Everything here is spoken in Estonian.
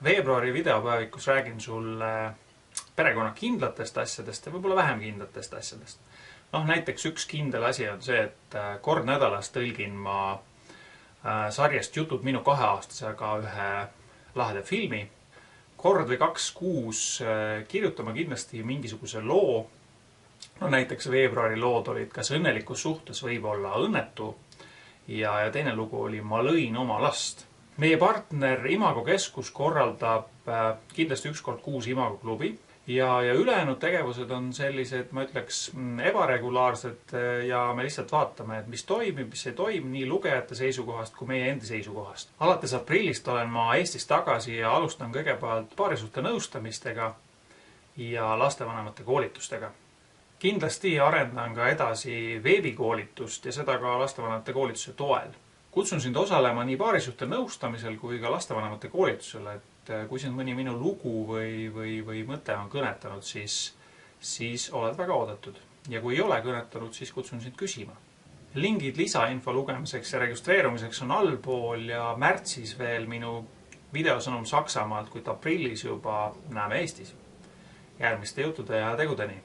Veebruari videopäevikus räägin sulle perekonna kindlatest asjadest ja võib-olla vähem kindlatest asjadest. Näiteks üks kindel asi on see, et kord nädalas tõlgin ma sarjast Jutud minu 2-aastasega ühe laheda filmi. Kord või 2 kuus kirjutama kindlasti mingisuguse loo. Näiteks veebruari lood olid Kas õnnelikus suhtes võib olla õnnetu ja teine lugu oli Ma lõin oma last. Meie partner Imago Keskus korraldab kindlasti 1 kord kuus Imago klubi ja ülejäänud tegevused on sellised, ma ütleks, ebaregulaarsed ja me lihtsalt vaatame, et mis toimib, mis ei toimi nii lugejate seisukohast kui meie endi seisukohast. Alates aprillist olen ma Eestis tagasi ja alustan kõigepealt paarisuhte nõustamistega ja lastevanemate koolitustega. Kindlasti arendan ka edasi veebikoolitust ja seda ka lastevanemate koolituse toel. Kutsun sind osalema nii paarisuhte nõustamisel kui ka lastevanemate koolitusele, et kui sind mõni minu lugu või mõte on kõnetanud, siis oled väga oodatud. Ja kui ei ole kõnetanud, siis kutsun sind küsima. Lingid lisainfo lugemiseks ja registreerumiseks on allpool ja märtsis veel minu videosõnum Saksamaalt, kuid aprillis juba näeme Eestis. Järgmiste jutude ja tegudeni!